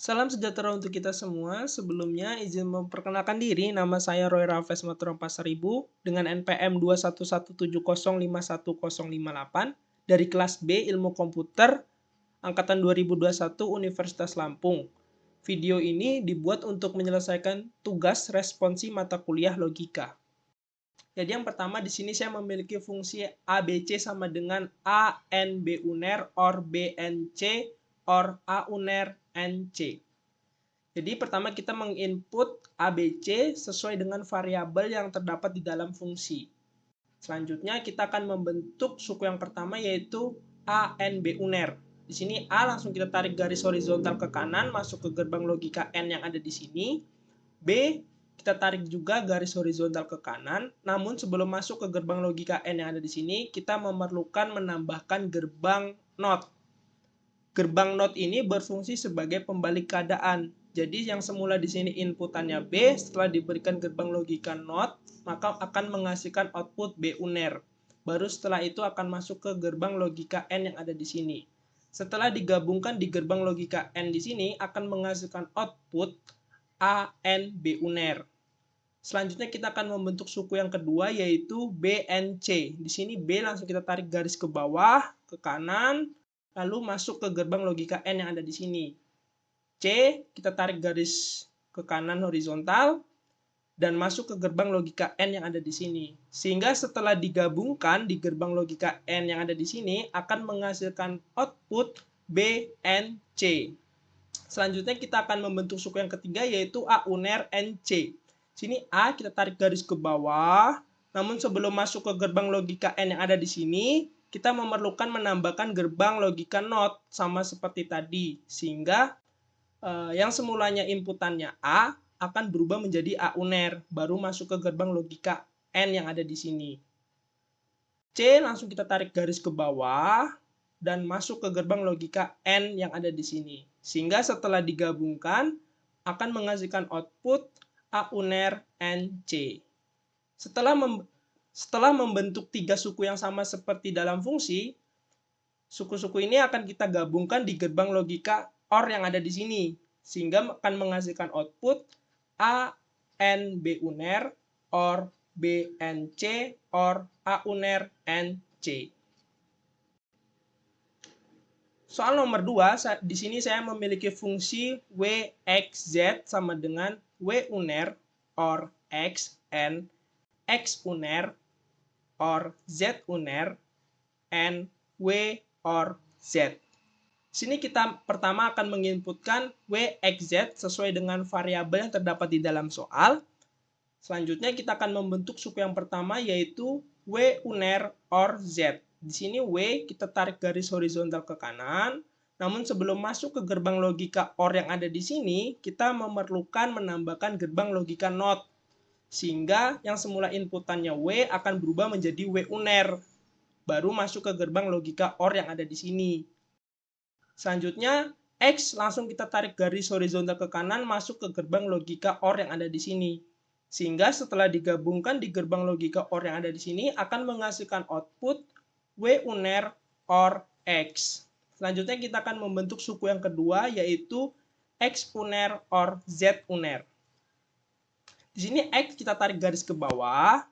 Salam sejahtera untuk kita semua. Sebelumnya izin memperkenalkan diri, nama saya Roy Rafes Maturam Pasaribu dengan NPM 21170510058 dari kelas B Ilmu Komputer angkatan 2021 Universitas Lampung. Video ini dibuat untuk menyelesaikan tugas responsi mata kuliah logika. Jadi yang pertama di sini saya memiliki fungsi ABC sama dengan A N B uner or B N C or A uner N C. Jadi pertama kita menginput ABC sesuai dengan variabel yang terdapat di dalam fungsi. Selanjutnya kita akan membentuk suku yang pertama yaitu A N B uner. Di sini A langsung kita tarik garis horizontal ke kanan masuk ke gerbang logika N yang ada di sini. B kita tarik juga garis horizontal ke kanan. Namun sebelum masuk ke gerbang logika N yang ada di sini, kita memerlukan menambahkan gerbang NOT. Gerbang NOT ini berfungsi sebagai pembalik keadaan. Jadi yang semula di sini inputannya B, setelah diberikan gerbang logika NOT, maka akan menghasilkan output B uner. Baru setelah itu akan masuk ke gerbang logika N yang ada di sini. Setelah digabungkan di gerbang logika N di sini akan menghasilkan output A N B uner. Selanjutnya kita akan membentuk suku yang kedua yaitu BNC. Di sini B langsung kita tarik garis ke bawah, ke kanan, lalu masuk ke gerbang logika N yang ada di sini. C kita tarik garis ke kanan horizontal dan masuk ke gerbang logika N yang ada di sini. Sehingga setelah digabungkan di gerbang logika N yang ada di sini akan menghasilkan output BNC. Selanjutnya kita akan membentuk suku yang ketiga yaitu A uner NC. Sini A kita tarik garis ke bawah. Namun sebelum masuk ke gerbang logika N yang ada di sini, kita memerlukan menambahkan gerbang logika NOT sama seperti tadi. Sehingga yang semulanya inputannya A akan berubah menjadi A uner, baru masuk ke gerbang logika N yang ada di sini. C langsung kita tarik garis ke bawah dan masuk ke gerbang logika N yang ada di sini. Sehingga setelah digabungkan akan menghasilkan output A uner NC. Setelah membentuk tiga suku yang sama seperti dalam fungsi, suku-suku ini akan kita gabungkan di gerbang logika OR yang ada di sini, sehingga akan menghasilkan output A N B uner OR B N C OR A uner N C. Soal nomor 2, di sini saya memiliki fungsi WXZ sama dengan W uner OR X N X uner OR Z uner N W OR Z. Sini kita pertama akan menginputkan WXZ sesuai dengan variabel yang terdapat di dalam soal. Selanjutnya kita akan membentuk suku yang pertama yaitu W uner OR Z. Di sini W kita tarik garis horizontal ke kanan. Namun sebelum masuk ke gerbang logika OR yang ada di sini, kita memerlukan menambahkan gerbang logika NOT. Sehingga yang semula inputannya W akan berubah menjadi W uner. Baru masuk ke gerbang logika OR yang ada di sini. Selanjutnya, X langsung kita tarik garis horizontal ke kanan masuk ke gerbang logika OR yang ada di sini. Sehingga setelah digabungkan di gerbang logika OR yang ada di sini akan menghasilkan output W uner OR X. Selanjutnya kita akan membentuk suku yang kedua yaitu X uner OR Z uner. Di sini X kita tarik garis ke bawah.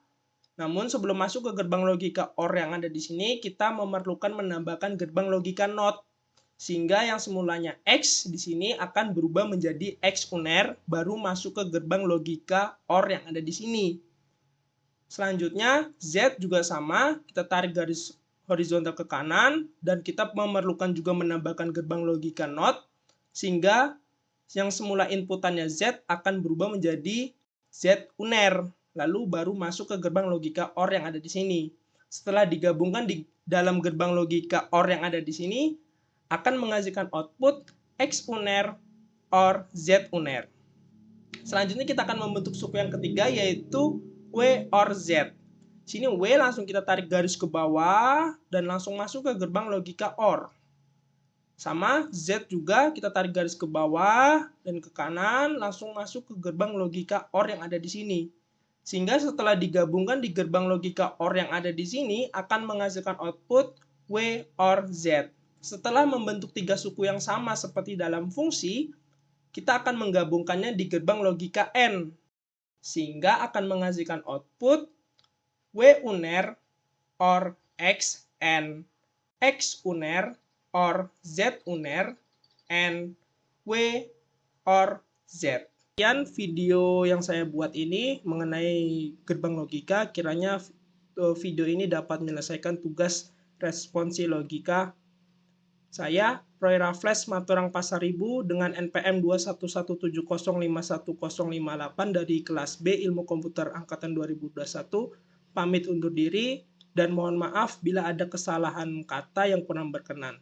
Namun sebelum masuk ke gerbang logika OR yang ada di sini, kita memerlukan menambahkan gerbang logika NOT. Sehingga yang semulanya X di sini akan berubah menjadi X uner, baru masuk ke gerbang logika OR yang ada di sini. Selanjutnya Z juga sama, kita tarik garis horizontal ke kanan, dan kita memerlukan juga menambahkan gerbang logika NOT, sehingga yang semula inputannya Z akan berubah menjadi Z uner, lalu baru masuk ke gerbang logika OR yang ada di sini. Setelah digabungkan di dalam gerbang logika OR yang ada di sini, akan menghasilkan output X uner OR Z uner. Selanjutnya kita akan membentuk suku yang ketiga yaitu W OR Z. Sini W langsung kita tarik garis ke bawah dan langsung masuk ke gerbang logika OR. Sama Z juga kita tarik garis ke bawah dan ke kanan langsung masuk ke gerbang logika OR yang ada di sini. Sehingga setelah digabungkan di gerbang logika OR yang ada di sini akan menghasilkan output W OR Z. Setelah membentuk tiga suku yang sama seperti dalam fungsi, kita akan menggabungkannya di gerbang logika AND, sehingga akan menghasilkan output W uner or X and X uner or Z uner and W or Z. Sekian video yang saya buat ini mengenai gerbang logika. Kiranya video ini dapat menyelesaikan tugas responsi logika saya, Roy Raffles Maturang Pasaribu dengan NPM 21170510058 dari kelas B Ilmu Komputer Angkatan 2021. Pamit undur diri dan mohon maaf bila ada kesalahan kata yang kurang berkenan.